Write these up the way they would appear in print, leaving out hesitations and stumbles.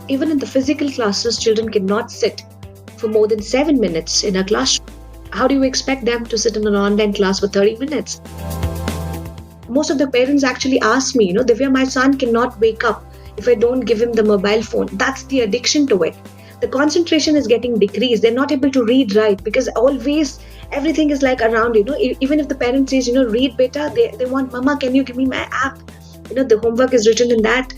even in the physical classes, children cannot sit for more than 7 minutes in a classroom. How do you expect them to sit in an online class for 30 minutes? Most of the parents actually ask me, Divya, my son cannot wake up if I don't give him the mobile phone. That's the addiction to it. The concentration is getting decreased. They're not able to read right because always everything is like around, even if the parent says, read better, they want, Mama, can you give me my app? The homework is written in that.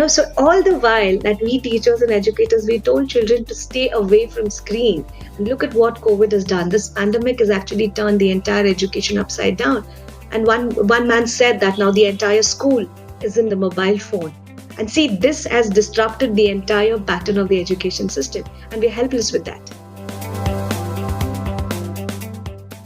So all the while that we teachers and educators, we told children to stay away from screen. And look at what COVID has done. This pandemic has actually turned the entire education upside down. And one man said that now the entire school is in the mobile phone. And see, this has disrupted the entire pattern of the education system, and we're helpless with that.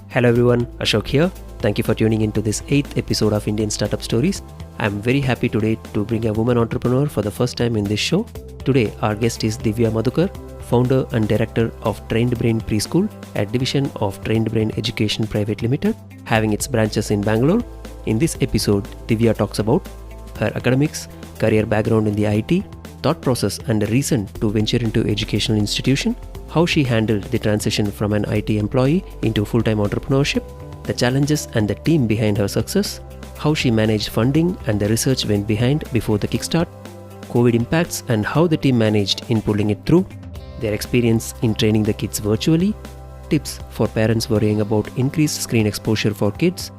Hello everyone, Ashok here. Thank you for tuning into this 8th episode of Indian Startup Stories. I'm very happy today to bring a woman entrepreneur for the first time in this show. Today, our guest is Divya Madhukar, founder and director of Trained Brain Preschool, a division of Trained Brain Education Private Limited, having its branches in Bangalore. In this episode, Divya talks about her academics, career background in the IT, thought process and a reason to venture into educational institution, how she handled the transition from an IT employee into full-time entrepreneurship, the challenges and the team behind her success, how she managed funding and the research went behind before the kickstart, COVID impacts and how the team managed in pulling it through, their experience in training the kids virtually, tips for parents worrying about increased screen exposure for kids,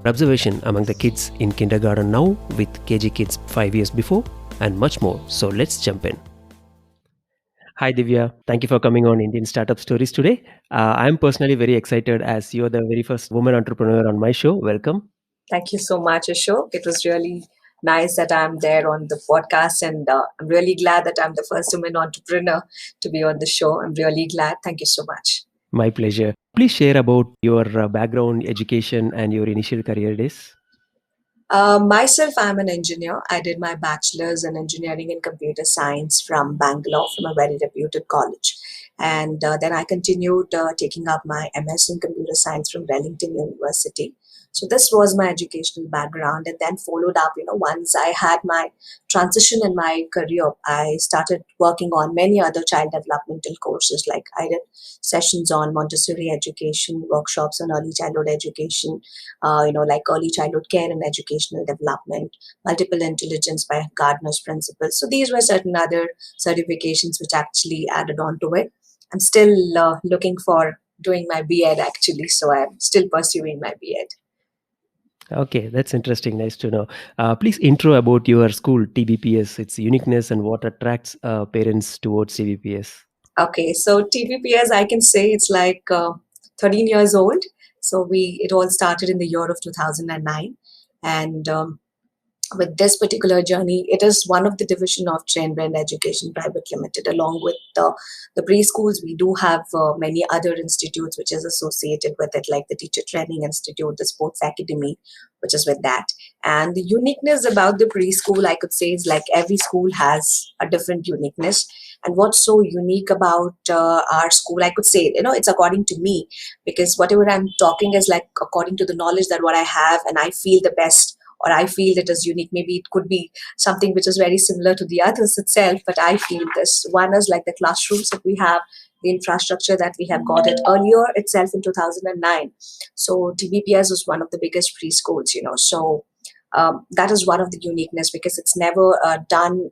observation among the kids in kindergarten now with KG kids 5 years before, and much more. So let's jump in. Hi Divya, thank you for coming on Indian Startup Stories today. I'm personally very excited as you're the very first woman entrepreneur on my show. Welcome. Thank you so much, Ashok. It was really nice that I'm there on the podcast, and I'm really glad that I'm the first woman entrepreneur to be on the show. I'm really glad. Thank you so much. My pleasure. Please share about your background, education, and your initial career days. Myself, I'm an engineer. I did my bachelor's in engineering and computer science from Bangalore, from a very reputed college. And then I continued taking up my MS in computer science from Wellington University. So this was my educational background, and then followed up, once I had my transition in my career, I started working on many other child developmental courses. Like I did sessions on Montessori education, workshops on early childhood education, like early childhood care and educational development, multiple intelligence by Gardner's principles. So these were certain other certifications which actually added on to it. I'm still looking for doing my B.Ed actually, so I'm still pursuing my B.Ed. Okay, that's interesting. Nice to know. Please intro about your school, TBPS, its uniqueness and what attracts parents towards TBPS. Okay, so TBPS, I can say it's like 13 years old. So it all started in the year of 2009. And with this particular journey, it is one of the division of Trained Brain Education Private Limited. Along with the preschools, we do have many other institutes which is associated with it, like the Teacher Training Institute, the Sports Academy, which is with that. And the uniqueness about the preschool, I could say, is like every school has a different uniqueness. And what's so unique about our school, I could say, it's according to me, because whatever I'm talking is like according to the knowledge that what I have and I feel the best, or I feel it is unique. Maybe it could be something which is very similar to the others itself, but I feel this. One is like the classrooms that we have, the infrastructure that we have got it earlier itself in 2009. So TBPS was one of the biggest preschools, so that is one of the uniqueness, because it's never done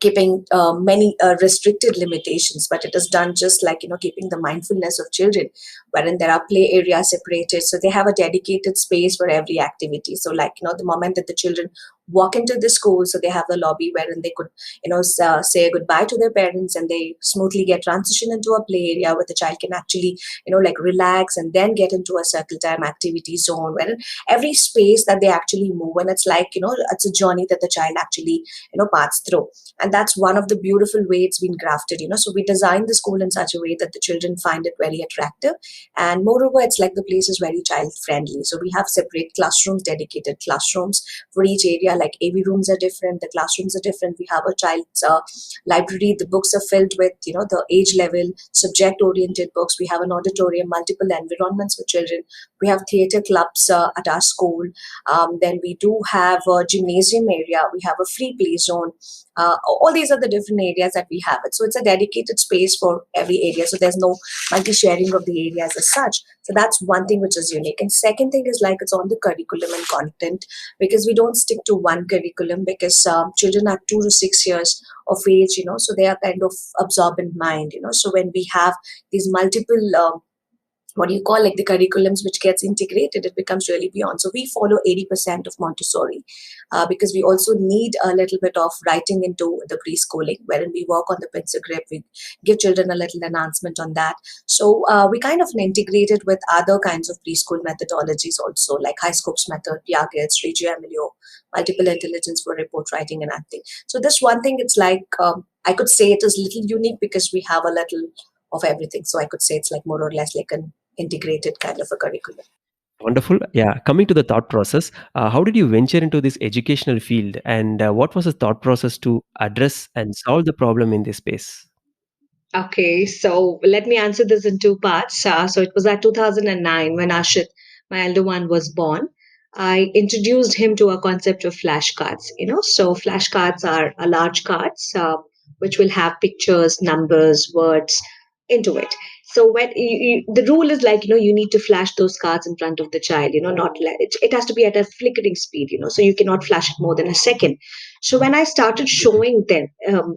keeping many restricted limitations, but it is done just like, keeping the mindfulness of children, wherein there are play areas separated. So they have a dedicated space for every activity. So like, the moment that the children walk into the school, so they have the lobby wherein they could, say goodbye to their parents, and they smoothly get transition into a play area where the child can actually, like relax and then get into a circle time activity zone, wherein every space that they actually move, and it's like, it's a journey that the child actually, paths through. And that's one of the beautiful way it's been grafted, so we designed the school in such a way that the children find it very attractive. And moreover, it's like the place is very child friendly. So we have separate classrooms, dedicated classrooms for each area. Like AV rooms are different, the classrooms are different. We have a child's library. The books are filled with, the age level, subject oriented books. We have an auditorium, multiple environments for children. We have theater clubs at our school. Then we do have a gymnasium area. We have a free play zone. All these are the different areas that we have it. So it's a dedicated space for every area. So there's no multi-sharing of the areas as such. So that's one thing which is unique. And second thing is like it's on the curriculum and content, because we don't stick to one curriculum, because children are 2 to 6 years of age, so they are kind of absorbent mind, so when we have these multiple what do you call, like the curriculums which gets integrated, it becomes really beyond. So we follow 80% of Montessori, because we also need a little bit of writing into the preschooling, wherein we work on the pencil grip, we give children a little enhancement on that. So we kind of integrate it with other kinds of preschool methodologies also, like high scopes method, Piaget's, Reggio Emilio, multiple intelligence for report writing and acting. So this one thing, it's like I could say it is little unique because we have a little of everything. So I could say it's like more or less like an integrated kind of a curriculum. Wonderful. Yeah. Coming to the thought process, how did you venture into this educational field, and what was the thought process to address and solve the problem in this space? Okay, so let me answer this in two parts. So it was at 2009 when Ashit, my elder one, was born. I introduced him to a concept of flashcards. So flashcards are a large cards which will have pictures, numbers, words into it. So when the rule is like, you need to flash those cards in front of the child. Not it has to be at a flickering speed. So you cannot flash it more than a second. So when I started showing them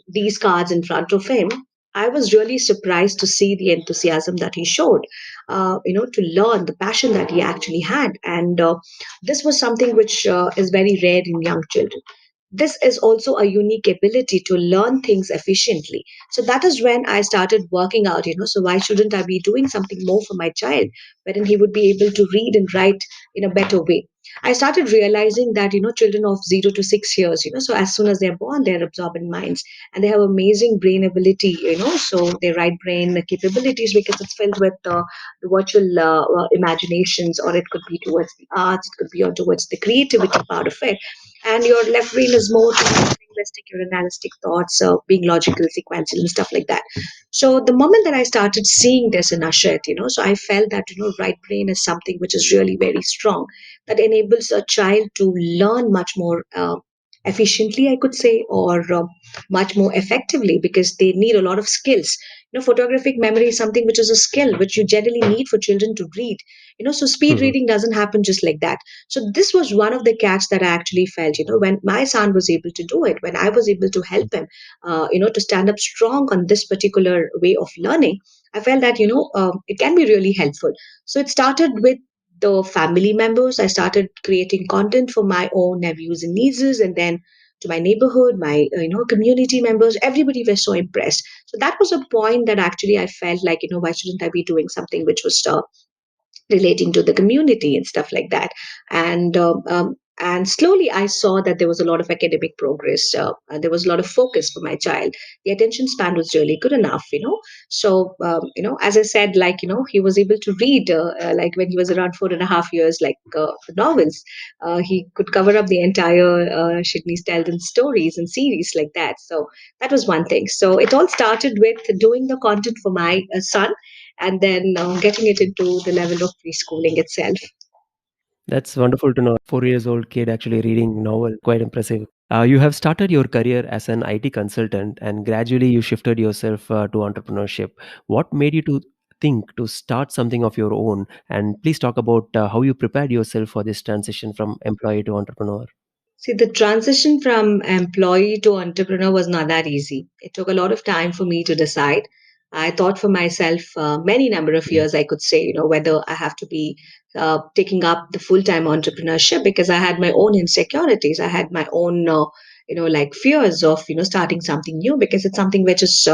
these cards in front of him, I was really surprised to see the enthusiasm that he showed, to learn, the passion that he actually had. And this was something which is very rare in young children. This is also a unique ability to learn things efficiently. So that is when I started working out, so why shouldn't I be doing something more for my child, wherein he would be able to read and write in a better way. I started realizing that, children of 0 to 6 years, so as soon as they're born, they're absorbent minds and they have amazing brain ability, so their right brain capabilities, because it's filled with the virtual imaginations, or it could be towards the arts, it could be towards the creativity part of it. And your left brain is more towards linguistic, your analytic thoughts, being logical, sequential, and stuff like that. So the moment that I started seeing this in Ashit, so I felt that right brain is something which is really very strong, that enables a child to learn much more efficiently, I could say, or much more effectively, because they need a lot of skills. Photographic memory is something which is a skill which you generally need for children to read. So speed Mhm. reading doesn't happen just like that. So this was one of the catch that I actually felt, when my son was able to do it, when I was able to help him, to stand up strong on this particular way of learning, I felt that, it can be really helpful. So it started with the family members. I started creating content for my own nephews and nieces, and then to my neighborhood, my community members. Everybody was so impressed. So that was a point that actually I felt like, why shouldn't I be doing something which was relating to the community and stuff like that. And slowly I saw that there was a lot of academic progress. There was a lot of focus for my child. The attention span was really good enough. So as I said, like, he was able to read, like when he was around 4.5 years, like novels. He could cover up the entire Sydney Stelton stories and series like that. So that was one thing. So it all started with doing the content for my son, and then getting it into the level of preschooling itself. That's wonderful to know. 4 years old kid actually reading novel. Quite impressive. You have started your career as an IT consultant, and gradually you shifted yourself to entrepreneurship. What made you to think to start something of your own? And please talk about how you prepared yourself for this transition from employee to entrepreneur. See, the transition from employee to entrepreneur was not that easy. It took a lot of time for me to decide. I thought for myself many number of years, I could say, whether I have to be taking up the full time entrepreneurship, because I had my own insecurities. I had my own, like fears of, starting something new, because it's something which is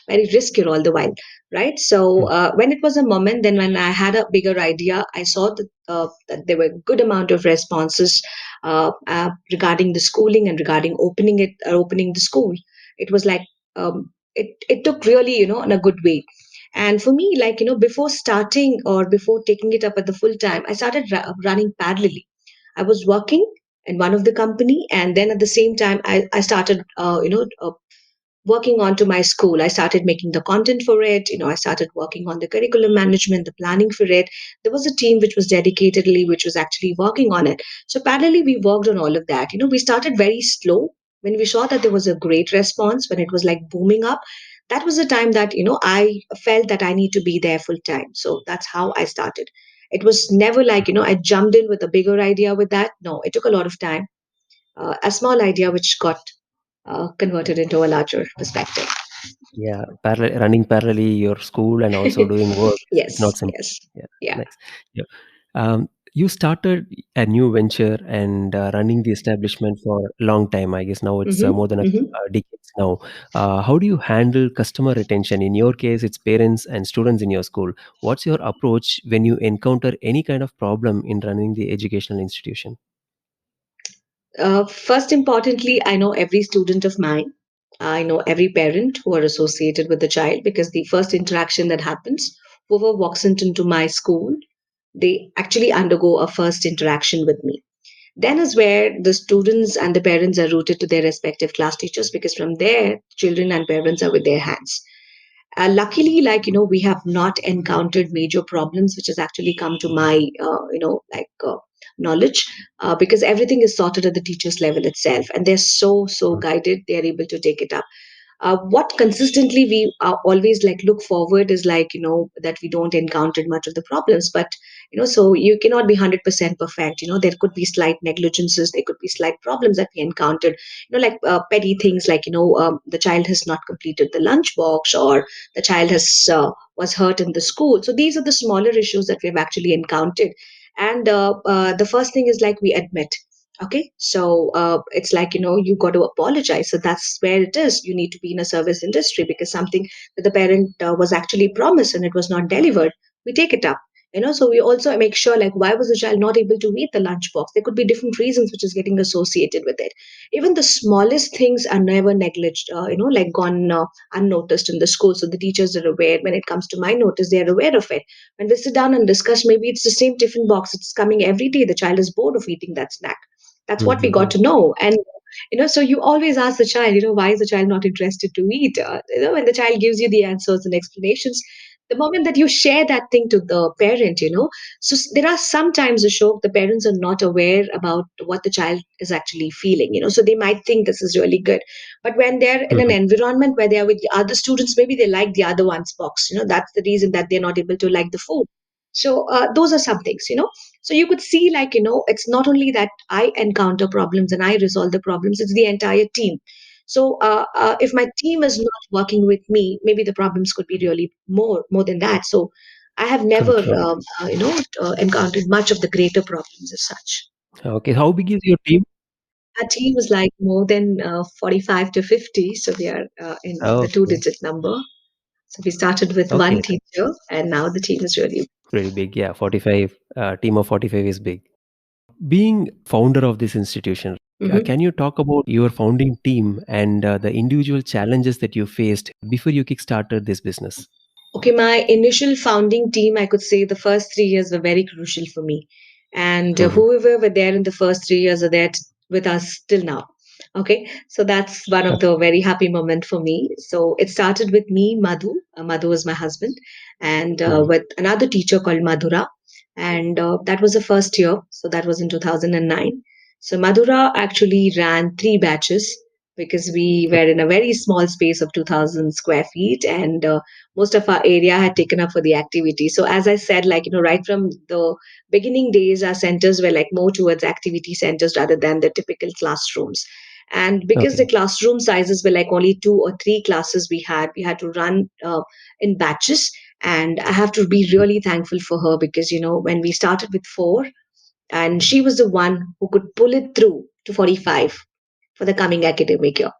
very risky all the while, right? So when it was a moment, then when I had a bigger idea, I saw that there were good amount of responses regarding the schooling and regarding opening the school. It was like it took really in a good way. And for me, like before starting or before taking it up at the full time, I started running parallelly. I was working in one of the company, and then at the same time I started working onto my school. I started making the content for it. I started working on the curriculum management, the planning for it. There was a team which was dedicatedly, which was actually working on it. So parallelly, we worked on all of that. We started very slow. When we saw that there was a great response, when it was like booming up, that was the time that, I felt that I need to be there full time. So that's how I started. It was never like, I jumped in with a bigger idea with that. No, it took a lot of time. A small idea which got converted into a larger perspective. Yeah, running parallelly your school and also doing work. It's Yes, not simple. yes. Yeah, Yeah. nice. Yeah. You started a new venture and running the establishment for a long time. I guess now it's Mm-hmm, more than a mm-hmm. decades now. How do you handle customer retention? In your case, it's parents and students in your school. What's your approach when you encounter any kind of problem in running the educational institution? First, importantly, I know every student of mine. I know every parent who are associated with the child because the first interaction that happens, whoever walks into my school, they actually undergo a first interaction with me. Then is where the students and the parents are rooted to their respective class teachers because from there, children and parents are with their hands. Luckily, like, we have not encountered major problems, which has actually come to my, knowledge, because everything is sorted at the teacher's level itself. And they're so guided, they're able to take it up. What consistently we always like look forward is like, that we don't encounter much of the problems, but so you cannot be 100% perfect. There could be slight negligences, there could be slight problems that we encountered, like petty things like, the child has not completed the lunch box, or the child has was hurt in the school. So these are the smaller issues that we've actually encountered. And the first thing is like we admit. Okay, so it's like, you got to apologize. So that's where it is. You need to be in a service industry because something that the parent was actually promised and it was not delivered, we take it up. So we also make sure, like, why was the child not able to eat the lunchbox? There could be different reasons which is getting associated with it. Even the smallest things are never neglected, like gone unnoticed in the school. So the teachers are aware. When it comes to my notice, they are aware of it. When we sit down and discuss, maybe it's the same tiffin box, it's coming every day, the child is bored of eating that snack. That's what we got Mm-hmm. to know. And so you always ask the child, why is the child not interested to eat? When the child gives you the answers and explanations, the moment that you share that thing to the parent, so there are sometimes, Ashok, the parents are not aware about what the child is actually feeling, so they might think this is really good. But when they're in an Mm-hmm. environment where they are with the other students, maybe they like the other one's box, that's the reason that they're not able to like the food. So those are some things, so you could see, like, it's not only that I encounter problems and I resolve the problems, it's the entire team. So if my team is not working with me, maybe the problems could be really more than that. So I have True, never, true. encountered much of the greater problems as such. Okay, how big is your team? Our team is like more than 45 to 50. So we are in the Okay, two-digit number. So we started with one okay, teacher, and now the team is really. pretty big. Yeah, 45, team of 45 is big. Being founder of this institution, Mhm. can you talk about your founding team and the individual challenges that you faced before you kickstarted this business? Okay, my initial founding team, I could say the first 3 years were very crucial for me. And Mhm. whoever were there in the first 3 years are there with us till now. Okay, so that's one of the very happy moment for me. So it started with me, Madhu. Madhu was my husband, and Mhm. with another teacher called Madhura. And that was the first year. So that was in 2009. So Madhura actually ran 3 batches because we were in a very small space of 2000 square feet, and most of our area had taken up for the activity. So as I said, like, right from the beginning days, our centers were like more towards activity centers rather than the typical classrooms. And because the Okay. classroom sizes were like only 2 or 3 classes we had to run in batches. And I have to be really thankful for her because, when we started with 4, and she was the one who could pull it through to 45 for the coming academic year,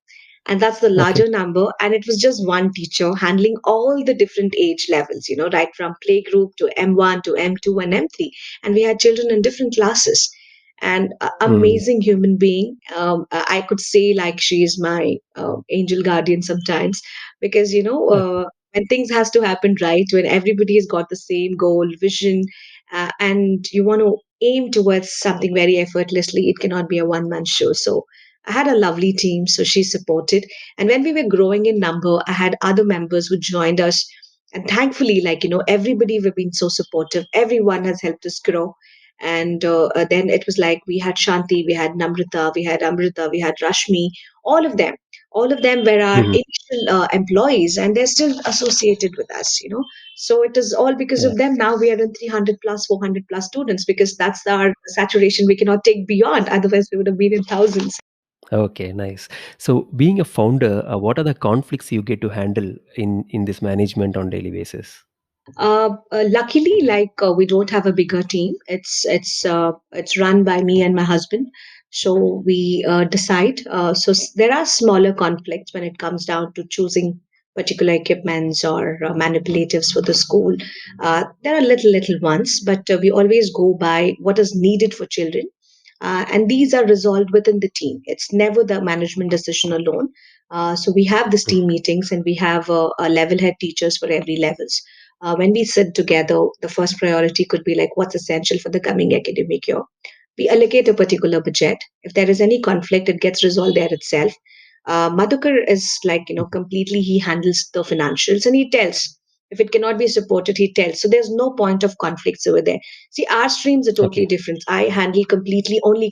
and that's the Okay. larger number. And it was just one teacher handling all the different age levels, right from playgroup to M1 to M2 and M3. And we had children in different classes, and Mm. amazing human being. I could say like she is my angel guardian sometimes, because when things has to happen right, when everybody has got the same goal vision, and you want to aim towards something very effortlessly, it cannot be a one man show. So I had a lovely team, so she supported. And when we were growing in number, I had other members who joined us. And thankfully, everybody, we've been so supportive. Everyone has helped us grow. And then it was like we had Shanti, we had Namrita, we had Amrita, we had Rashmi, all of them. All of them were our Mhm. initial employees, and they're still associated with us. So it is all because Yeah. of them. Now we are in 300 plus, 400 plus students because that's our saturation. We cannot take beyond. Otherwise, we would have been in thousands. Okay, nice. So, being a founder, what are the conflicts you get to handle in this management on daily basis? Luckily, we don't have a bigger team. It's run by me and my husband. So we decide. There are smaller conflicts when it comes down to choosing particular equipments or manipulatives for the school. There are little ones, but we always go by what is needed for children. And these are resolved within the team. It's never the management decision alone. So we have these team meetings, and we have a level head teachers for every levels. When we sit together, the first priority could be like what's essential for the coming academic year. We allocate a particular budget. If there is any conflict, it gets resolved there itself. Madhukar is completely, he handles the financials and he tells. If it cannot be supported, he tells. So there's no point of conflicts over there. See, our streams are totally Okay. different. I handle completely only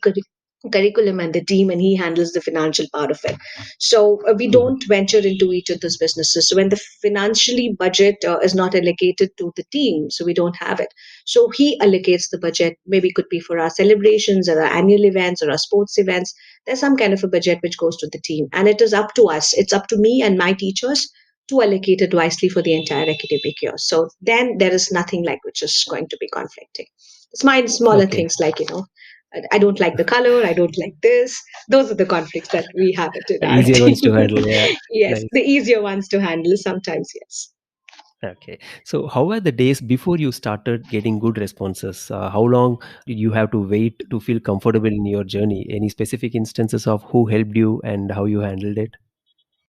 curriculum and the team, and he handles the financial part of it. So we Mhm. don't venture into each other's businesses. So when the financially budget is not allocated to the team, so we don't have it. So he allocates the budget. Maybe it could be for our celebrations or our annual events or our sports events. There's some kind of a budget which goes to the team, and it is up to us. It's up to me and my teachers to allocate it wisely for the entire academic year. So then there is nothing like which is going to be conflicting. It's my smaller Okay. things I don't like the color, I don't like this. Those are the conflicts that we have it in The our easier ones to team. handle. Yeah. Yes, Nice. the easier ones to handle sometimes, yes. Okay. So, how were the days before you started getting good responses? How long did you have to wait to feel comfortable in your journey? Any specific instances of who helped you and how you handled it?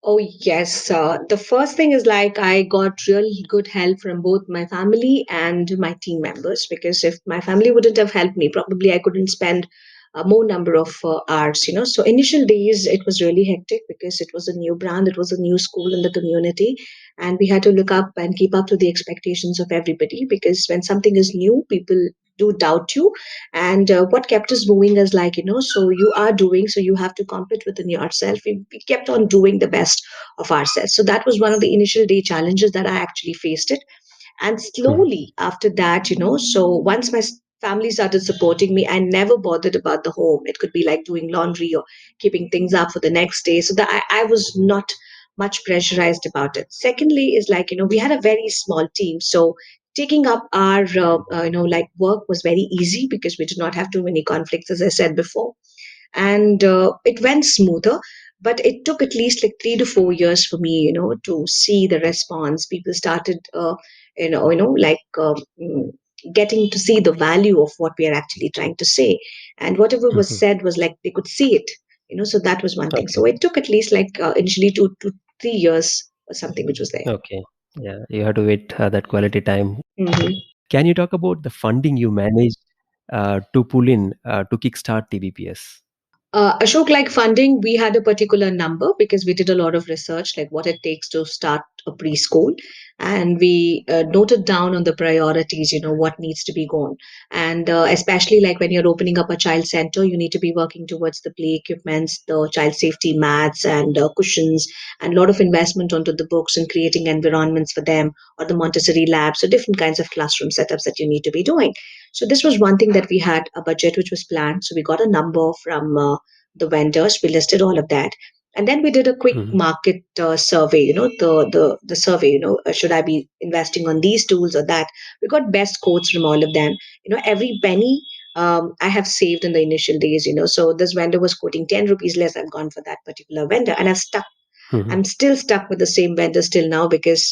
Oh, yes. The first thing is I got really good help from both my family and my team members because if my family wouldn't have helped me, probably I couldn't spend a more number of hours. So initial days, it was really hectic because it was a new brand, it was a new school in the community, and we had to look up and keep up to the expectations of everybody because when something is new, people do doubt you. And what kept us moving is so you are doing, so you have to compete within yourself. We kept on doing the best of ourselves. So that was one of the initial day challenges that I actually faced it. And Mhm. slowly after that, so once my family started supporting me, I never bothered about the home. It could be like doing laundry or keeping things up for the next day. So that I was not much pressurized about it. Secondly, is we had a very small team. So taking up our work was very easy because we did not have too many conflicts, as I said before, and it went smoother, but it took at least like 3 to 4 years for me to see the response. People started getting to see the value of what we are actually trying to say, and whatever was Mhm. said was like they could see it. So that was one thing. Okay. So it took at least initially 2 to 3 years or something which was there. Okay. Yeah. You have to wait that quality time. Mhm. Can you talk about the funding you managed to pull in to kickstart TBPS? Ashok, like funding, we had a particular number because we did a lot of research, like what it takes to start a preschool. And we noted down on the priorities, what needs to be gone. And especially like when you're opening up a child center, you need to be working towards the play equipments, the child safety mats and cushions, and a lot of investment onto the books and creating environments for them, or the Montessori labs, so different kinds of classroom setups that you need to be doing. So this was one thing that we had a budget which was planned. So we got a number from the vendors. We listed all of that, and then we did a quick Mhm. market survey. The survey. Should I be investing on these tools or that? We got best quotes from all of them. Every penny. I have saved in the initial days. So this vendor was quoting 10 rupees less. I've gone for that particular vendor, and I've stuck. Mhm. I'm still stuck with the same vendors till now because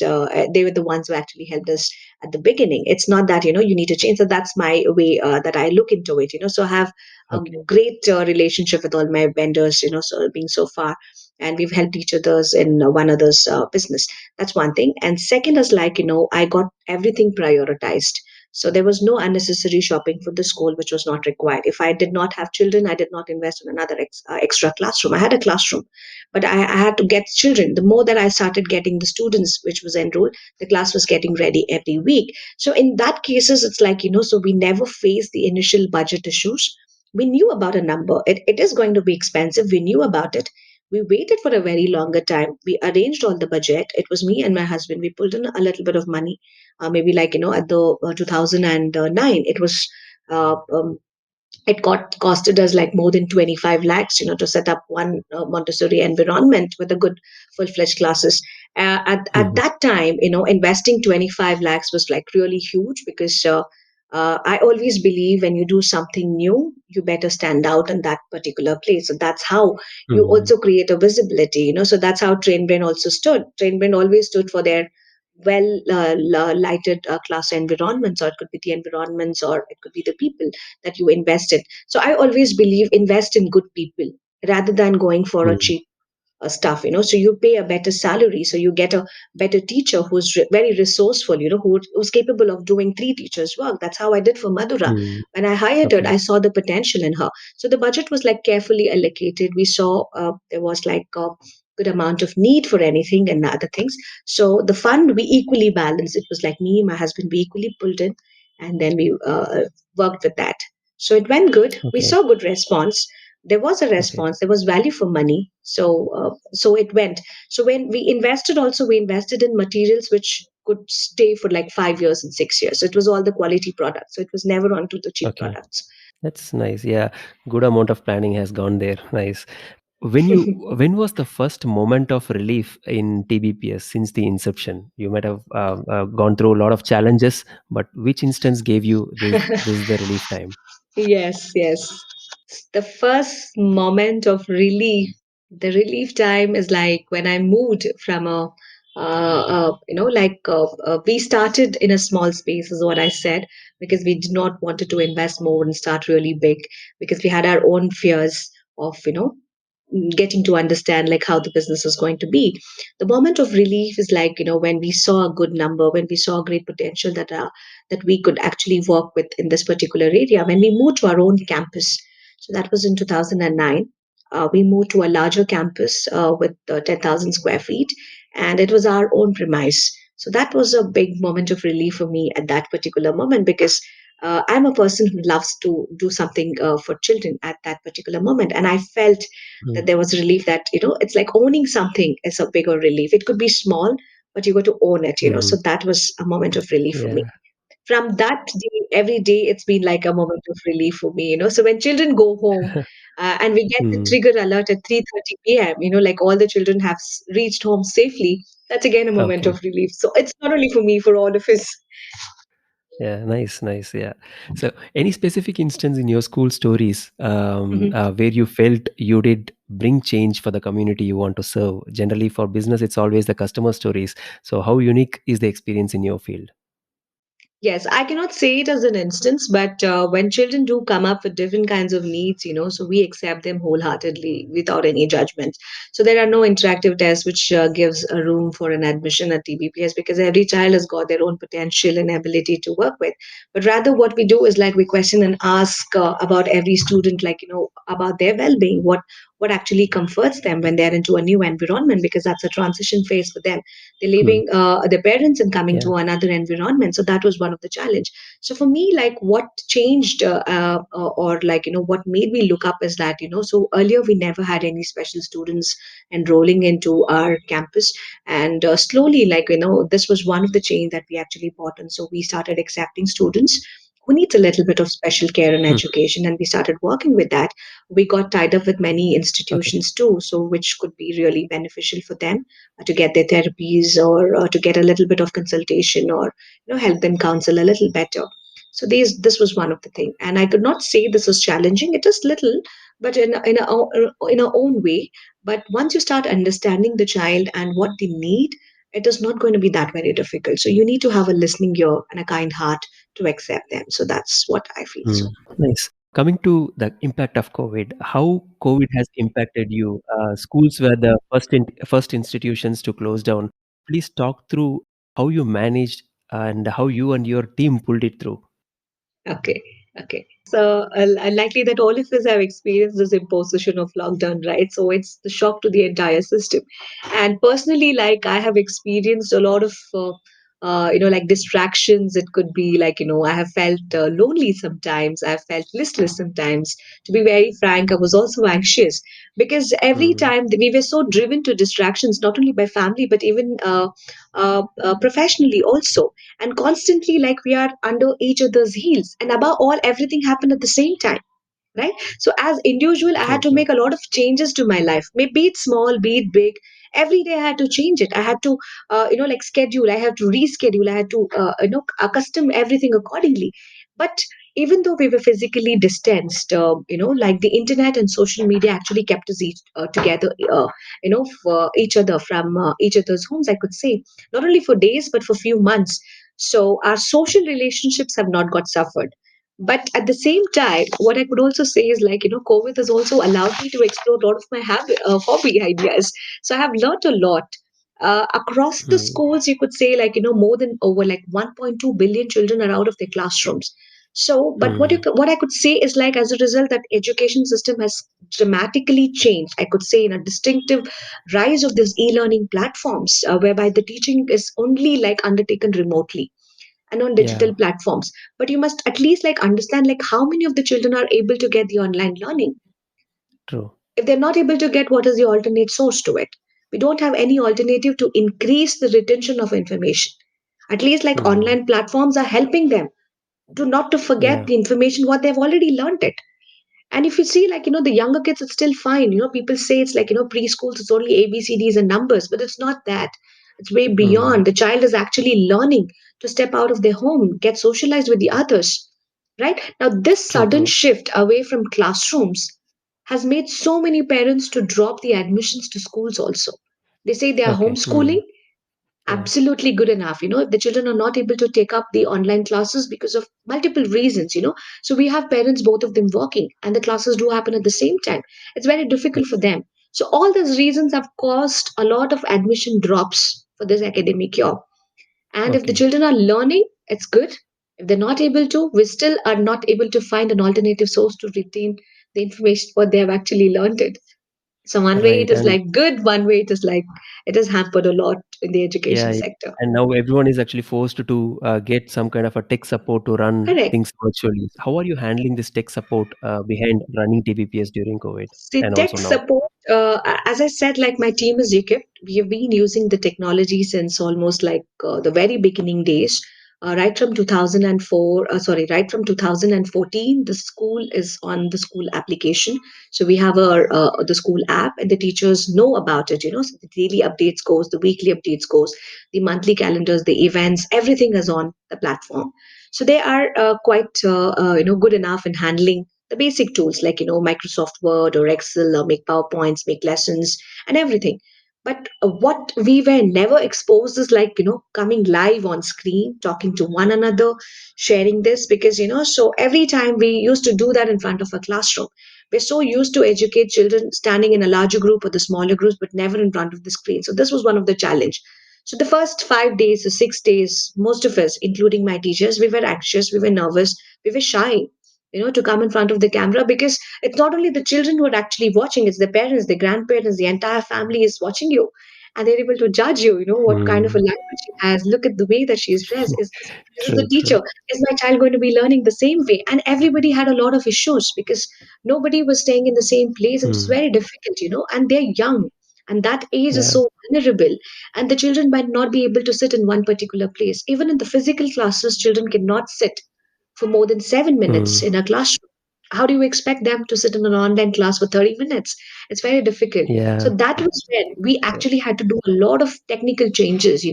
they were the ones who actually helped us at the beginning. It's not that you need to change. So that's my way that I look into it. So I have a Okay. great relationship with all my vendors, so being so far. And we've helped each other's in one another's business. That's one thing. And second is I got everything prioritized. So there was no unnecessary shopping for the school, which was not required. If I did not have children, I did not invest in another extra classroom. I had a classroom, but I had to get children. The more that I started getting the students which was enrolled, the class was getting ready every week. So in that cases, it's like, so we never faced the initial budget issues. We knew about a number. It is going to be expensive. We knew about it. We waited for a very longer time. We arranged all the budget. It was me and my husband. We pulled in a little bit of money, maybe like, at the 2009, it costed us like more than 25 lakhs, to set up one Montessori environment with a good full-fledged classes. At Mhm. that time, investing 25 lakhs was like really huge, because I always believe when you do something new, you better stand out in that particular place. So that's how you Mhm. also create a visibility, so that's how Train Brain also stood. Train Brain always stood for their well lighted class environments, or it could be the environments, or it could be the people that you invest in. So I always believe invest in good people rather than going for a Mhm. cheap stuff, so you pay a better salary, so you get a better teacher who's very resourceful, who's capable of doing three teachers work. That's how I did for Madhura. Mm. When I hired her, Okay. I saw the potential in her. So the budget was like carefully allocated. We saw there was like a good amount of need for anything and other things. So the fund, we equally balanced. It was like me, my husband, we equally pulled in, and then we worked with that. So it went good. We Okay. saw good response. There was a Okay. response. There was value for money. So it went. So when we invested, also we invested in materials which could stay for like 5 years and 6 years. So it was all the quality products. So it was never onto the cheap Okay. products. That's nice. Yeah. Good amount of planning has gone there. Nice. When was the first moment of relief in TBPS since the inception? You might have gone through a lot of challenges, but which instance gave you this is the relief time? Yes, yes. The first moment of relief, the relief time is like when I moved from we started in a small space, is what I said, because we did not wanted to invest more and start really big, because we had our own fears of, getting to understand like how the business is going to be. The moment of relief is like, when we saw a good number, when we saw great potential that we could actually work with in this particular area, when we moved to our own campus. So that was in 2009. We moved to a larger campus with 10,000 square feet, and it was our own premise. So that was a big moment of relief for me at that particular moment, because I'm a person who loves to do something for children at that particular moment. And I felt that Mm. there was relief, that, it's like owning something is a bigger relief. It could be small, but you got to own it, Mhm. So that was a moment of relief for me. Yeah. From that day, every day, it's been like a moment of relief for me, So when children go home, and we get the Mm. trigger alert at 3:30 p.m., like all the children have reached home safely, that's again a moment Okay. of relief. So it's not only for me, for all of us. Yeah, nice, nice. Yeah. So, any specific instance in your school stories where you felt you did bring change for the community you want to serve? Generally, for business, it's always the customer stories. So, how unique is the experience in your field? Yes, I cannot say it as an instance, but when children do come up with different kinds of needs, so we accept them wholeheartedly without any judgment. So there are no interactive tests which gives a room for an admission at TBPS, because every child has got their own potential and ability to work with. But rather, what we do is like we question and ask about every student, like, about their well-being, what actually comforts them when they're into a new environment, because that's a transition phase for them. They're Hmm. leaving their parents and coming Yeah. to another environment. So that was one of the challenge. So for me, like what changed, or like, what made me look up is that, so earlier we never had any special students enrolling into our campus. And slowly, like, this was one of the change that we actually bought. And so we started accepting students who needs a little bit of special care and Hmm. education, and we started working with that. We got tied up with many Okay. institutions too, so which could be really beneficial for them to get their therapies, or to get a little bit of consultation, or help them counsel a little better. So this was one of the thing, and I could not say this was challenging. It is little, but in a own way. But once you start understanding the child and what they need, it is not going to be that very difficult. So you need to have a listening ear and a kind heart to accept them. So that's what I feel. Hmm. So Nice. Coming to the impact of COVID, how COVID has impacted you? Schools were the first institutions to close down. Please talk through how you managed and how you and your team pulled it through. Okay. Okay. So, likely that all of us have experienced this imposition of lockdown, right? So, it's the shock to the entire system. And personally, like, I have experienced a lot of, like distractions. It could be like, I have felt lonely sometimes. I have felt listless sometimes. To be very frank, I was also anxious because every Hmm. time we were so driven to distractions, not only by family, but even professionally also, and constantly like we are under each other's heels, and above all everything happened at the same time, right? So as individual I had True, to true. make a lot of changes to my life, maybe it's small, be it big. Every day I had to change it. I had to like schedule, I had to reschedule, I had to accustom everything accordingly. But even though we were physically distanced, like the internet and social media actually kept us together, for each other from each other's homes, I could say, not only for days but for few months. So our social relationships have not got suffered. But at the same time, what I could also say is like, COVID has also allowed me to explore a lot of my hobby ideas. So I have learned a lot. Across the Hmm. schools, you could say like, more than over like 1.2 billion children are out of their classrooms. So, but Hmm. what I could say is like, as a result, that education system has dramatically changed. I could say in a distinctive rise of these e-learning platforms, whereby the teaching is only like undertaken remotely and on Yeah, digital platforms. But you must at least like understand like how many of the children are able to get the online learning. true. If they're not able to get, what is the alternate source to it? We don't have any alternative to increase the retention of information. At least like Hmm. online platforms are helping them to not to forget Yeah. the information what they've already learned it. And if you see, like, the younger kids, it's still fine. People say it's like, preschools, it's only ABCDs and numbers, but it's not that. It's way Hmm. beyond. The child is actually learning to step out of their home, get socialized with the others, right? Now, this True, sudden true. shift away from classrooms has made so many parents to drop the admissions to schools also. They say they are Okay. Hmm. homeschooling. Yeah. Absolutely good enough. If the children are not able to take up the online classes because of multiple reasons, so we have parents, both of them working, and the classes do happen at the same time. It's very Yeah. difficult for them. So all these reasons have caused a lot of admission drops for this academic year. And if the Okay. children are learning, it's good. If they're not able to, we still are not able to find an alternative source to retain the information what they have actually learned it. So one way it Right. is And like good, one way it is like it has hampered a lot in the education yeah, sector. and now everyone is actually forced to get some kind of a tech support to run Correct. things virtually. How are you handling this tech support behind running TBPS during COVID The and also tech now? support, as I said, like my team is equipped. We have been using the technology since almost like the very beginning days, right from 2004. Right from 2014. The school is on the school application, so we have the school app, and the teachers know about it. So the daily updates goes, the weekly updates goes, the monthly calendars, the events, everything is on the platform. So they are quite good enough in handling the basic tools like Microsoft Word or Excel, or make PowerPoints, make lessons, and everything. But what we were never exposed is like coming live on screen, talking to one another, sharing this, because so every time we used to do that in front of a classroom. We're so used to educate children standing in a larger group or the smaller groups, but never in front of the screen. So this was one of the challenge. So the first 5 days or 6 days, most of us, including my teachers, we were anxious, we were nervous, we were shy, to come in front of the camera, because it's not only the children who are actually watching, it's the parents, the grandparents, the entire family is watching you. And they're able to judge you, what kind of a Hmm. language she has. Look at the way that she's dressed. Is the True, teacher? true. Is my child going to be learning the same way? And everybody had a lot of issues because nobody was staying in the same place. And it's Hmm. very difficult, and they're young. And that age is Yeah. so vulnerable. And the children might not be able to sit in one particular place. Even in the physical classes, children cannot sit for more than 7 minutes Hmm. in a classroom. How do you expect them to sit in an online class for 30 minutes? It's very difficult. So Yeah. that was when we actually had to do a lot of technical changes.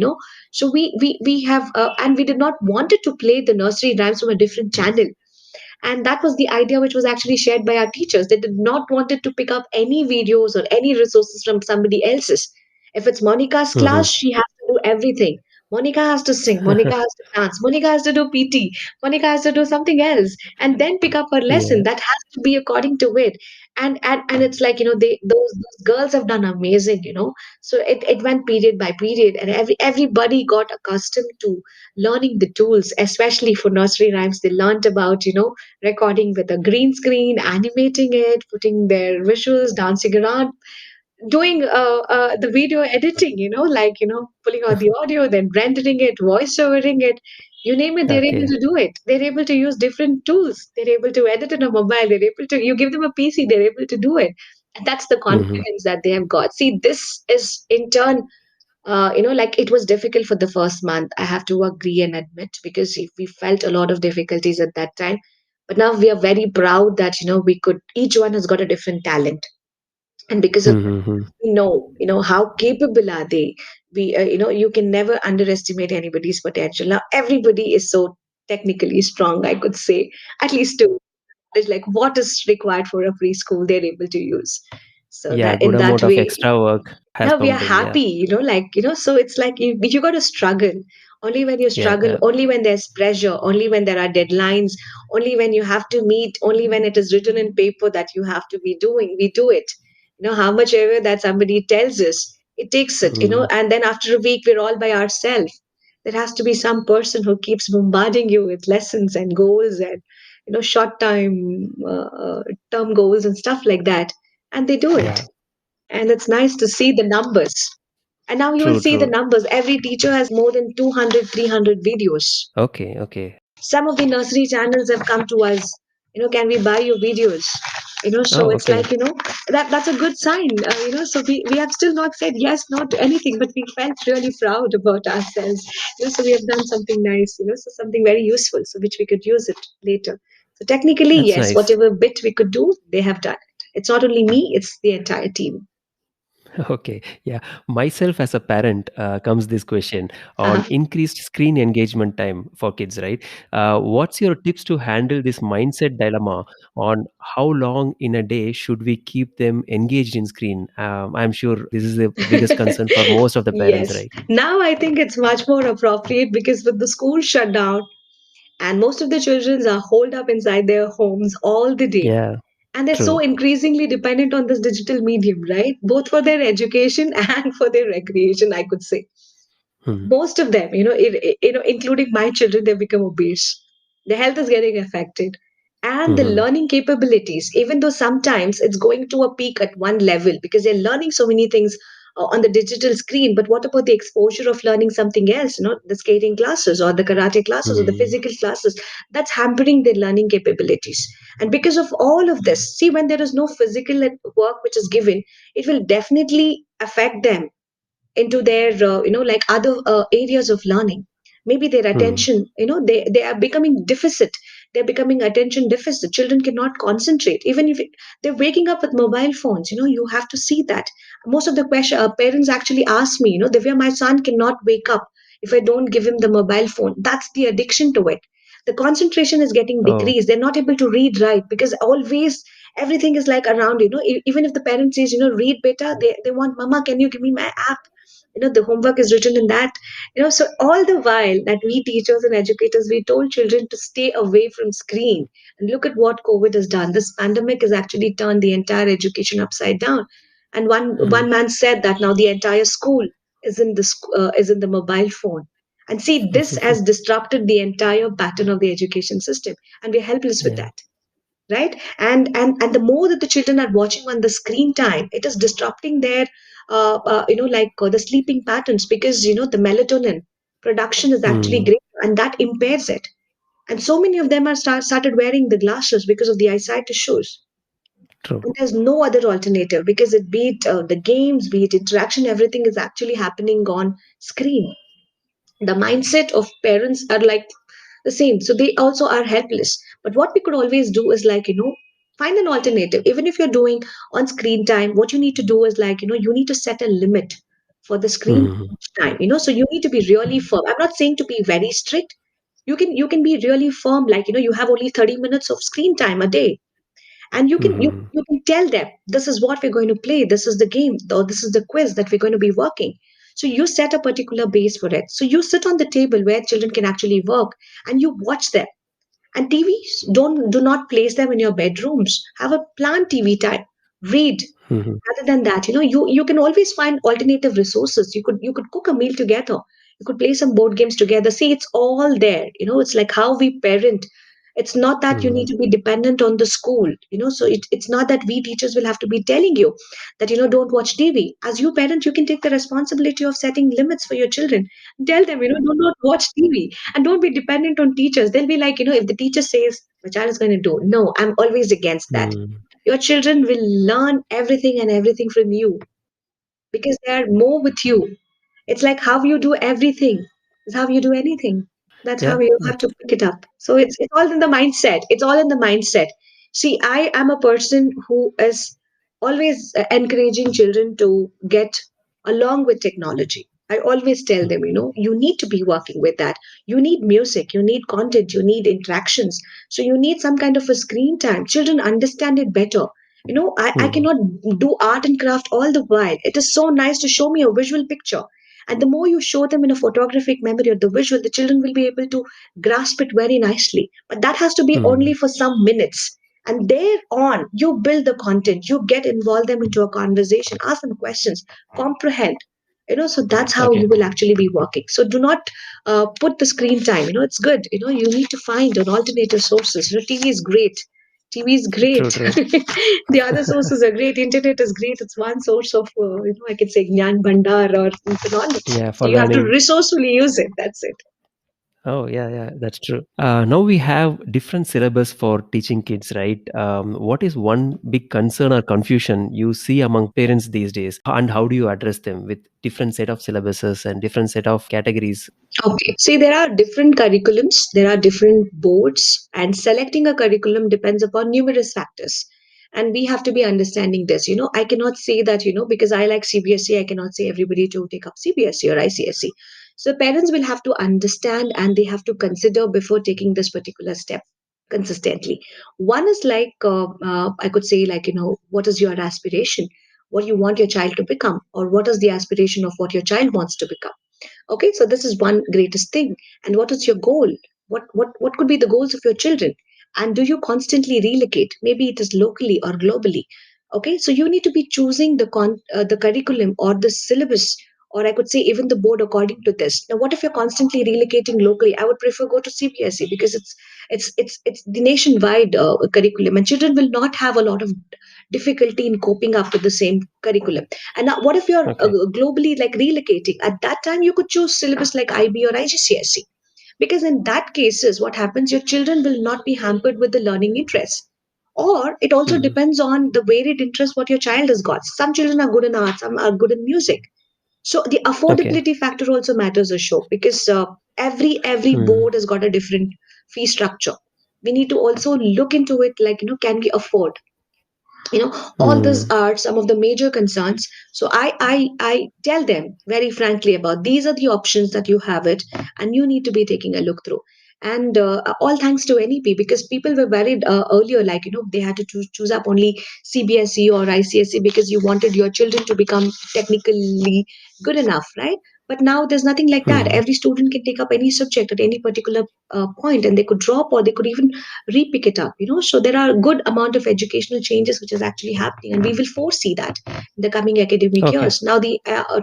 So we have and we did not wanted to play the nursery rhymes from a different channel, and that was the idea which was actually shared by our teachers. They did not wanted to pick up any videos or any resources from somebody else's. If it's Monica's Hmm. class, she has to do everything. Monica has to sing, Monica has to dance, Monica has to do PT, Monica has to do something else, and then pick up her lesson. Yeah. That has to be according to it. And it's like, those girls have done amazing, so it went period by period, and everybody got accustomed to learning the tools, especially for nursery rhymes. They learned about, recording with a green screen, animating it, putting their visuals, dancing around, doing the video editing, pulling out the audio, then rendering it, voice overing it, you name it, they're able Okay. to do it. They're able to use different tools. They're able to edit in a mobile. They're able to, you give them a PC, they're able to do it. And that's the Mm-hmm. confidence that they have got. See, this is in turn, like it was difficult for the first month. I have to agree and admit, because we felt a lot of difficulties at that time. But now we are very proud that, each one has got a different talent. And because of Mm-hmm. know how capable are they. You can never underestimate anybody's potential. Now everybody is so technically strong, I could say, at least to knowledge, like what is required for a preschool, they're able to use. So Yeah, that good in that amount of way, extra work has now we are pumped in. Yeah. happy, so it's like you got to struggle. Only when you Yeah. struggle, Yeah. only when there's pressure, only when there are deadlines, only when you have to meet, only when it is written in paper that you have to be doing, we do it. How much ever that somebody tells us, it takes it, Mm. and then after a week we're all by ourselves. There has to be some person who keeps bombarding you with lessons and goals, and short time term goals and stuff like that, and they do it. Yeah. And it's nice to see the numbers. And now you will True. see the True. numbers. Every teacher has more than 200, 300 videos. Okay. Okay. Some of the nursery channels have come to us, can we buy your videos? So Oh, it's okay. like, that's a good sign. So we have still not said yes, not to anything, but we felt really proud about ourselves. So we have done something nice, so something very useful, so which we could use it later. So technically, That's yes, nice. whatever bit we could do, they have done it. It's not only me, it's the entire team. Okay. Yeah. Myself as a parent comes this question on Uh-huh. increased screen engagement time for kids, right? What's your tips to handle this mindset dilemma on how long in a day should we keep them engaged in screen? I'm sure this is the biggest concern for most of the parents, Yes. right? Now I think it's much more appropriate, because with the school shut down and most of the children are holed up inside their homes all the day. Yeah. And they're so True. increasingly dependent on this digital medium, right? Both for their education and for their recreation, I could say. Hmm. Most of them, including my children, they become obese. Their health is getting affected. And the Mm-hmm. learning capabilities, even though sometimes it's going to a peak at one level because they're learning so many things on the digital screen. But what about the exposure of learning something else, the skating classes or the karate classes or the Hmm. physical classes? That's hampering their learning capabilities. And because of all of this, see, when there is no physical work which is given, it will definitely affect them into their like other areas of learning. Maybe their Hmm. attention, they are becoming deficit. They're becoming attention deficit. Children cannot concentrate even if they're waking up with mobile phones. You have to see that. Most of the question parents actually ask me, Divya, my son cannot wake up if I don't give him the mobile phone. That's the addiction to it. The concentration is getting Oh. decreased. They're not able to read, right? Because always everything is like around, even if the parent says, read better, they want, mama, can you give me my app? The homework is written in that. So all the while that we teachers and educators, we told children to stay away from screen. And look at what COVID has done. This pandemic has actually turned the entire education upside down. And Hmm. one man said that now the entire school is in the mobile phone. And see, this has disrupted the entire pattern of the education system, and we're helpless with Yeah. that, right? And the more that the children are watching on the screen time, it is disrupting their the sleeping patterns, because the melatonin production is actually Hmm. great, and that impairs it. And so many of them are started wearing the glasses because of the eyesight issues. True. And there's no other alternative, because it be it the games, be it interaction, everything is actually happening on screen. The mindset of parents are like the same, so they also are helpless. But what we could always do is, like, find an alternative. Even if you're doing on screen time, what you need to do is, like, you need to set a limit for the screen Hmm. time. So you need to be really firm. I'm not saying to be very strict. You can be really firm, like, you have only 30 minutes of screen time a day, and Hmm. you can tell them, this is what we're going to play, this is the game, or this is the quiz that we're going to be working. So you set a particular base for it. So you sit on the table where children can actually work, and you watch them. And TVs, do not place them in your bedrooms. Have a planned TV time. read. Mhm. Other than that, you can always find alternative resources. You could cook a meal together. You could play some board games together. See, it's all there. It's like how we parent. It's not that you need Mhm. to be dependent on the school. So it's not that we teachers will have to be telling you that don't watch TV. As you parent, you can take the responsibility of setting limits for your children. Tell them, do not watch TV, and don't be dependent on teachers. They'll be like, if the teacher says my child is going to do, no, I'm always against that. Mm. Your children will learn everything and everything from you because they are more with you. It's like how you do everything is how you do anything. That's how Yeah, you have that's to pick it up. So it's all in the mindset. It's all in the mindset. See, I am a person who is always encouraging children to get along with technology. I always tell them, you need to be working with that. You need music, you need content, you need interactions. So you need some kind of a screen time. Children understand it better. I Mhm. cannot do art and craft all the while. It is so nice to show me a visual picture. And the more you show them in a photographic memory or the visual, the children will be able to grasp it very nicely. But that has to be only Mhm. for some minutes. And thereon, you build the content, you get involve them into a conversation, ask them questions, comprehend. So that's how Okay. you will actually be working. So do not put the screen time. It's good. You need to find an alternative sources. TV is great. TV is True, great. true. The other sources are great. Internet is great. It's one source of, I can say Gyan Bandar or knowledge. Yeah, So for you have to learning. resourcefully use it. That's it. Oh, yeah, yeah, that's true. Now we have different syllabus for teaching kids, right? What is one big concern or confusion you see among parents these days, and how do you address them with different set of syllabuses and different set of categories? Okay. See, there are different curriculums, there are different boards, and selecting a curriculum depends upon numerous factors. And we have to be understanding this. I cannot say that, because I like CBSE, I cannot say everybody to take up CBSE or ICSE. So parents will have to understand and they have to consider before taking this particular step consistently. One is like, I could say, like, what is your aspiration? What you want your child to become? Or what is the aspiration of what your child wants to become? Okay, so this is one greatest thing. And what is your goal? What could be the goals of your children? And do you constantly relocate? Maybe it is locally or globally. Okay, so you need to be choosing the curriculum or the syllabus, or I could say even the board according to this. Now, what if you're constantly relocating locally? I would prefer go to CBSE because it's the nationwide curriculum, and children will not have a lot of difficulty in coping up with the same curriculum. And now, what if you're Okay. globally like relocating? At that time, you could choose syllabus like IB or IGCSE. Because in that cases, what happens, your children will not be hampered with the learning interest. Or it also Mhm. depends on the varied interest what your child has got. Some children are good in art, some are good in music. So the Okay. affordability factor also matters a show because every Hmm. board has got a different fee structure. We need to also look into it like, can we afford? All these Hmm. are some of the major concerns. So I tell them very frankly about these are the options that you have it, and you need to be taking a look through. And all thanks to NEP, because people were worried earlier, like, they had to choose up only CBSE or ICSE because you wanted your children to become technically good enough, right? But now there's nothing like that. Hmm. Every student can take up any subject at any particular point, and they could drop or they could even repick it up. So there are a good amount of educational changes which is actually happening, and we will foresee that in the coming academic Okay. years. Now the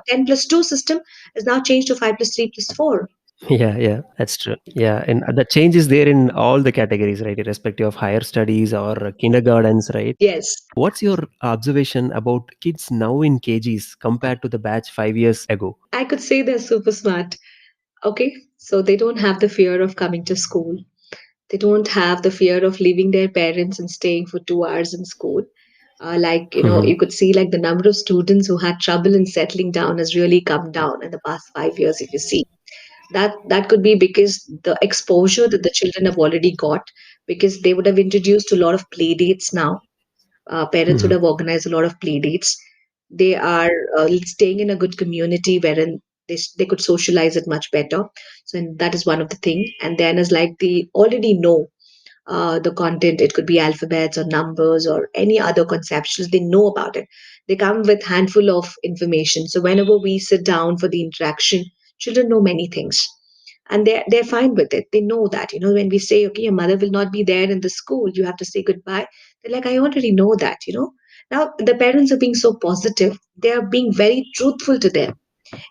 10 plus 2 system is now changed to 5 plus 3 plus 4. Yeah, yeah, that's true. Yeah, and the change is there in all the categories, right? Irrespective of higher studies or kindergartens, right? Yes, What's your observation about kids now in KGs compared to the batch 5 years ago? I could say they're super smart. Okay, so they don't have the fear of coming to school. They don't have the fear of leaving their parents and staying for 2 hours in school. Like, you Mhm. could see like the number of students who had trouble in settling down has really come down in the past 5 years, if you see. That could be because the exposure that the children have already got, because they would have introduced a lot of play dates now. Parents would Mhm. have organized a lot of play dates. They are staying in a good community wherein they could socialize it much better. So and that is one of the thing. And then is like they already know the content. It could be alphabets or numbers or any other conceptuals. They know about it. They come with handful of information. So whenever we sit down for the interaction, children know many things. And they're fine with it. They know that, when we say, okay, your mother will not be there in the school, you have to say goodbye. They're like, I already know that. Now the parents are being so positive, they are being very truthful to them.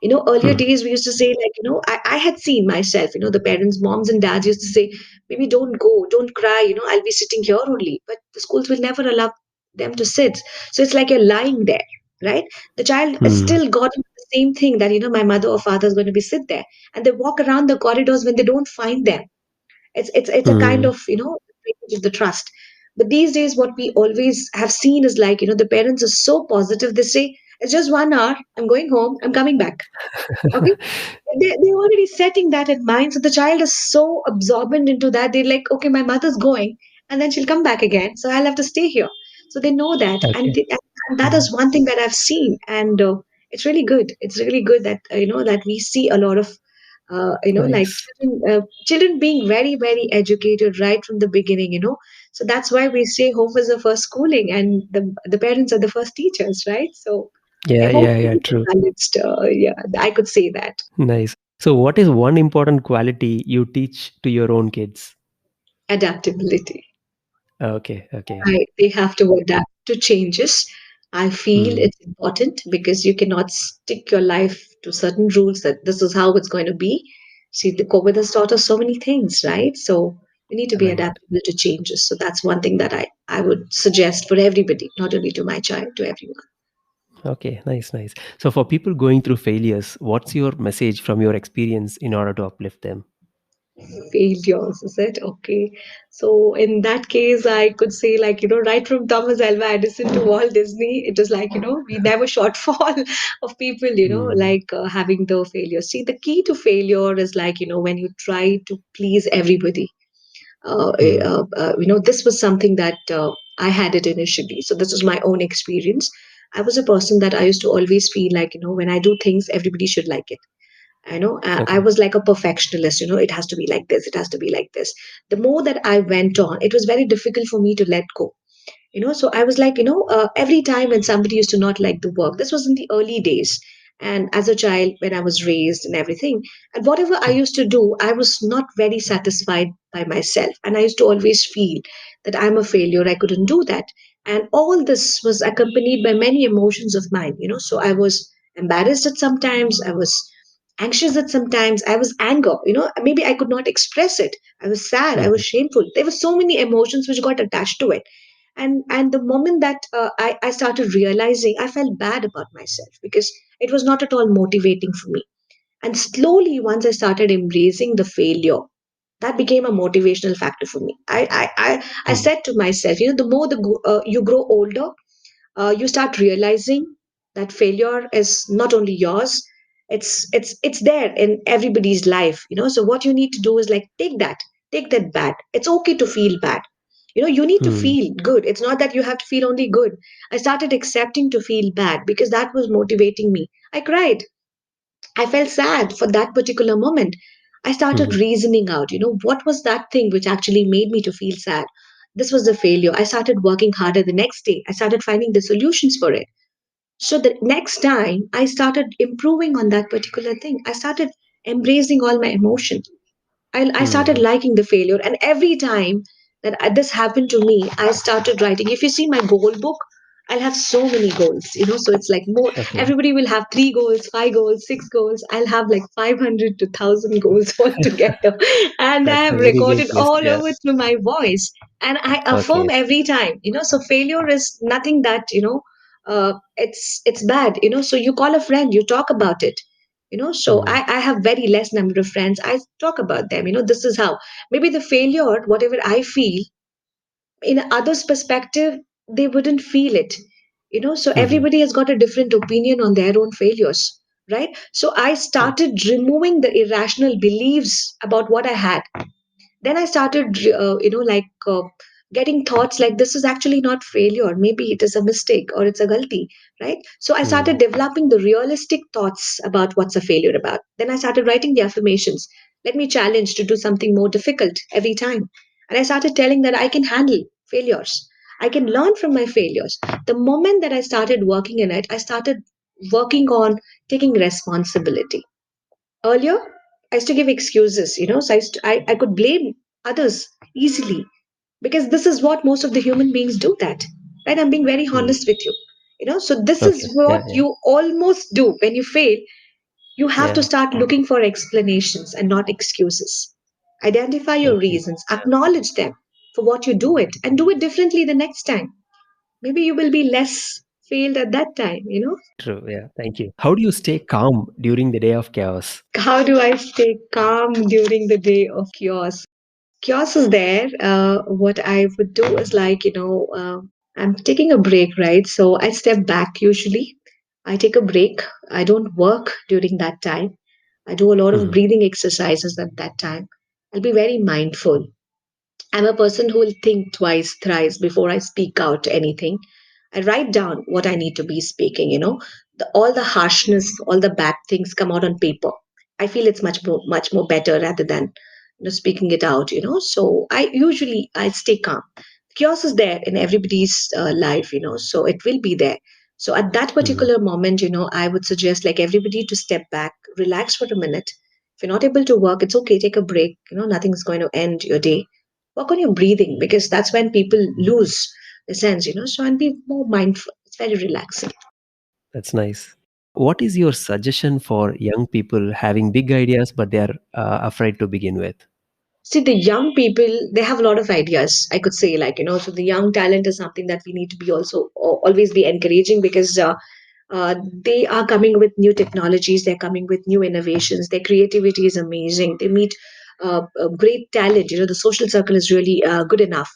Earlier Hmm. days we used to say, like, I had seen myself, the parents, moms and dads used to say, maybe don't go, don't cry, I'll be sitting here only. But the schools will never allow them to sit. So it's like you're lying there, right? The child is Hmm. still got into the same thing that, my mother or father is going to be sit there. And they walk around the corridors when they don't find them. It's a kind Hmm. of, breakage of the trust. But these days, what we always have seen is like, the parents are so positive. They say, it's just 1 hour, I'm going home, I'm coming back. Okay, they're already setting that in mind. So the child is so absorbent into that. They're like, okay, my mother's going and then she'll come back again. So I'll have to stay here. So they know that. Okay. And that Hmm. is one thing that I've seen. And it's really good. It's really good that, that we see a lot of, like Nice. children being very, very educated right from the beginning. So that's why we say home is the first schooling and the parents are the first teachers, right? So Yeah, home yeah, yeah, is true. balanced. Yeah, I could say that. Nice. So, what is one important quality you teach to your own kids? Adaptability. Okay, okay. They have to adapt to changes. I feel Hmm. it's important because you cannot stick your life to certain rules that this is how it's going to be. See, the COVID has taught us so many things, right? So we need to be Right. adaptable to changes. So that's one thing that I would suggest for everybody, not only to my child, to everyone. Okay, nice, nice. So, for people going through failures, what's your message from your experience in order to uplift them? Failures, is it? Okay. So in that case, I could say, like, right from Thomas Alva Edison to Walt Disney, it is like, we never shortfall of people, Hmm. like having the failure. See, the key to failure is like, when you try to please everybody. Hmm. This was something that I had it initially. So this is my own experience. I was a person that I used to always feel like, when I do things, everybody should like it. I Okay. was like a perfectionist. It has to be like this, it has to be like this. The more that I went on, it was very difficult for me to let go. So I was like, every time when somebody used to not like the work, this was in the early days, and as a child when I was raised and everything, and whatever I Hmm. used to do, I was not very satisfied by myself, and I used to always feel that I'm a failure, I couldn't do that. And all this was accompanied by many emotions of mine. So I was embarrassed at sometimes, I was anxious at sometimes, I was anger, maybe I could not express it, I was sad, I Hmm. was shameful, there were so many emotions which got attached to it. And the moment that I started realizing, I felt bad about myself because it was not at all motivating for me. And slowly, once I started embracing the failure, that became a motivational factor for me. I Hmm. said to myself, the more you grow older, you start realizing that failure is not only yours, it's there in everybody's life. So what you need to do is like take that bad. It's okay to feel bad. You need to Hmm. feel good. It's not that you have to feel only good. I started accepting to feel bad because that was motivating me. I cried, I felt sad for that particular moment. I started Hmm. reasoning out, what was that thing which actually made me to feel sad? This was the failure. I started working harder the next day. I started finding the solutions for it. So the next time I started improving on that particular thing. I started embracing all my emotions. I started Hmm. liking the failure. And every time that this happened to me, I started writing. If you see my goal book, I'll have so many goals, so it's like more, Okay. everybody will have 3 goals, 5 goals, 6 goals. I'll have like 500 to 1,000 goals altogether. And I That's have a very recorded great list. all Yeah. over through my voice. And I affirm Okay. every time, so failure is nothing that, it's bad, so you call a friend, you talk about it. So Hmm. I have very less number of friends, I talk about them. This is how maybe the failure, whatever I feel, in others perspective, they wouldn't feel it. So Hmm. everybody has got a different opinion on their own failures, right? So I Right. started removing the irrational beliefs about what I had. Then I started getting thoughts like this is actually not failure, maybe it is a mistake or it's a galti, right? So I Hmm. started developing the realistic thoughts about what's a failure about. Then I started writing the affirmations. Let me challenge to do something more difficult every time. And I started telling that I can handle failures, I can learn from my failures. The moment that I started working in it, I started working on taking responsibility. Earlier, I used to give excuses, so I could blame others easily because this is what most of the human beings do that. right? I'm being very Mm. honest with you. So this Okay. is Yeah. what Yeah. you almost do when you fail. You have to Yeah. start looking for explanations and not excuses. Identify your Okay. reasons, acknowledge them for what you do it, and do it differently the next time. Maybe you will be less failed at that time. True. Yeah. Thank you. How do you stay calm during the day of chaos? How do I stay calm during the day of chaos? Chaos is there. What I would do is like, I'm taking a break, right? So I step back usually. I take a break. I don't work during that time. I do a lot of Mhm. breathing exercises at that time. I'll be very mindful. I'm a person who will think twice, thrice before I speak out anything. I write down what I need to be speaking. All the harshness, all the bad things come out on paper. I feel it's much more better rather than speaking it out. So I stay calm. Chaos is there in everybody's life, so it will be there. So at that Mhm. particular moment, I would suggest like everybody to step back, relax for a minute. If you're not able to work, it's okay, take a break. Nothing's going to end your day. Work on your breathing because that's when people lose the sense. So and be more mindful. It's very relaxing. That's nice. What is your suggestion for young people having big ideas but they are afraid to begin with? See, the young people, they have a lot of ideas, I could say, like, so the young talent is something that we need to be also always be encouraging because they are coming with new technologies, they're coming with new innovations, their creativity is amazing. They meet a great talent. The social circle is really good enough.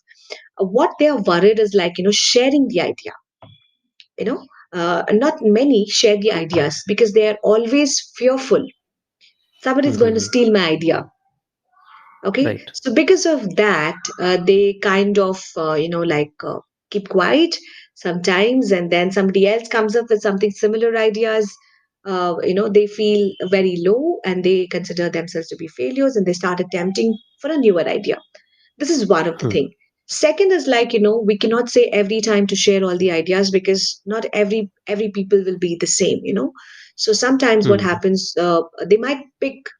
What they are worried is like, sharing the idea. You know, not many share the ideas because they are always fearful. Somebody's going to Mhm. steal my idea. Okay, Right. so because of that, they kind of keep quiet sometimes, and then somebody else comes up with something similar ideas. They feel very low and they consider themselves to be failures, and they start attempting for a newer idea. This is one of the Hmm. thing. Second is like, we cannot say every time to share all the ideas because not every people will be the same. So sometimes what Mhm. happens,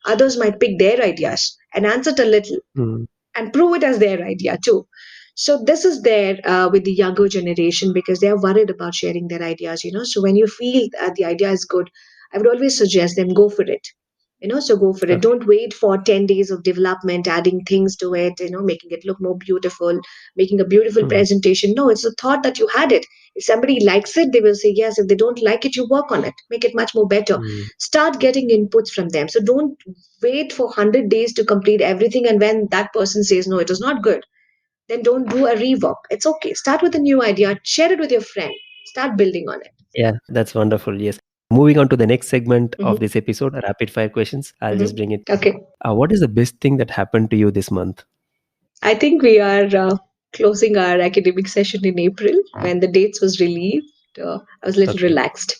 others might pick their ideas and answer it a little Mhm. and prove it as their idea too. So this is there with the younger generation because they are worried about sharing their ideas. So when you feel that the idea is good, I would always suggest them go for it. So go for it. Okay. Don't wait for 10 days of development, adding things to it, making it look more beautiful, making a beautiful Mhm. presentation. No, it's a thought that you had it. If somebody likes it, they will say yes. If they don't like it, you work on it, make it much more better. Mhm. Start getting inputs from them. So don't wait for 100 days to complete everything. And when that person says, no, it was not good, then don't do a rework. It's okay. Start with a new idea, share it with your friend, start building on it. Yeah, that's wonderful. Yes. Moving on to the next segment of Hmm. this episode, rapid fire questions. I'll just bring it. Okay. What is the best thing that happened to you this month? I think we are closing our academic session in April. When the dates was relieved, I was a little Okay. relaxed.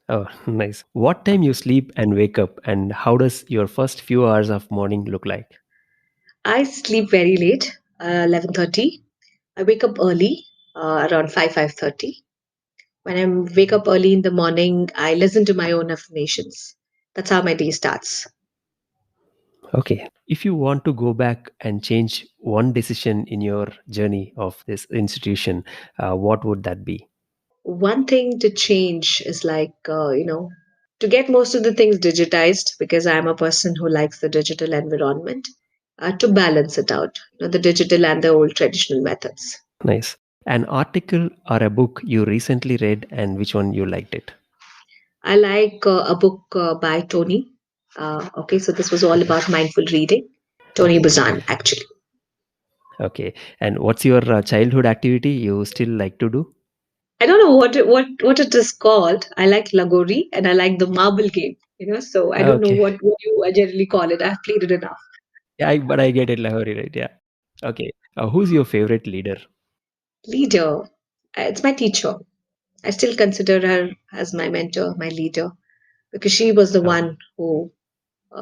Oh, nice. What time you sleep and wake up, and how does your first few hours of morning look like? I sleep very late, 11:30. I wake up early, around 5:30. When I wake up early in the morning, I listen to my own affirmations. That's how my day starts. Okay. If you want to go back and change one decision in your journey of this institution, what would that be? One thing to change is like, to get most of the things digitized because I'm a person who likes the digital environment, to balance it out, the digital and the old traditional methods. Nice. An article or a book you recently read, and which one you liked it? I like a book by Tony. Okay, so this was all Okay. about mindful reading. Tony Okay. Buzan, Nice. actually. Okay. And what's your childhood activity you still like to do? I don't know what it is called. I like Lagori and I like the marble game. So I don't know Okay. what you generally call it. I've played it enough. Yeah, but I get it, Lahori, right? Yeah. Okay. Who's your favorite leader? Leader, it's my teacher. I still consider her as my mentor, my leader, because she was the Oh, one who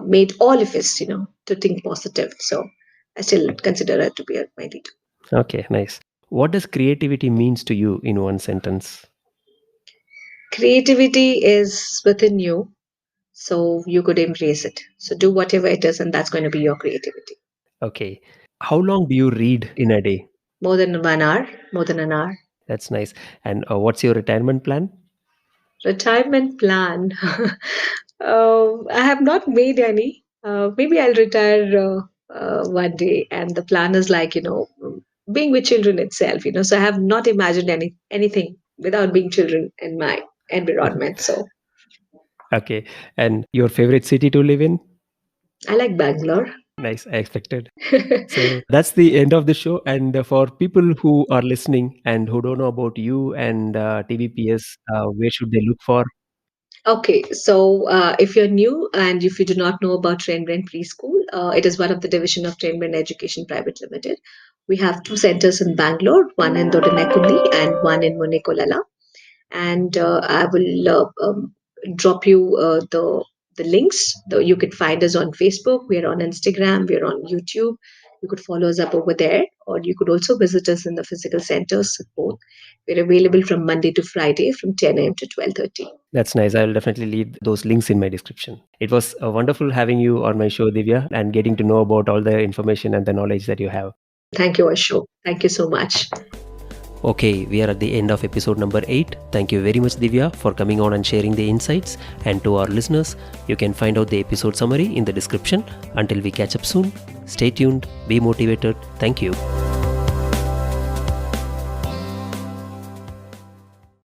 made all of us, to think positive. So I still consider her to be my leader. okay, nice. What does creativity means to you in one sentence? Creativity is within you, so you could embrace it. So do whatever it is, and that's going to be your creativity. Okay. How long do you read in a day? More than 1 hour, more than an hour. That's nice. And what's your retirement plan? Retirement plan. I have not made any. Maybe I'll retire one day, and the plan is like being with children itself. So I have not imagined anything without being children in my environment. So Okay. And your favorite city to live in? I like Bangalore. Nice. I expected. So that's the end of the show. And for people who are listening and who don't know about you and TBPS, where should they look for? Okay, so if you're new and if you do not know about Train Brain Preschool, it is one of the division of Train Brain Education Private Limited. We have two centers in Bangalore, one in Dodinekundi and one in Munekolala. And I will drop you the links. You can find us on Facebook. We are on Instagram. We are on YouTube. You could follow us up over there, or you could also visit us in the physical centers. Both we're available from Monday to Friday from 10 a.m. to 12:30. That's nice. I'll definitely leave those links in my description. It was wonderful having you on my show, Divya, and getting to know about all the information and the knowledge that you have. Thank you, Ashok. Thank you so much. Okay, we are at the end of episode number 8. Thank you very much, Divya, for coming on and sharing the insights. And to our listeners, you can find out the episode summary in the description. Until we catch up soon, stay tuned, be motivated. Thank you.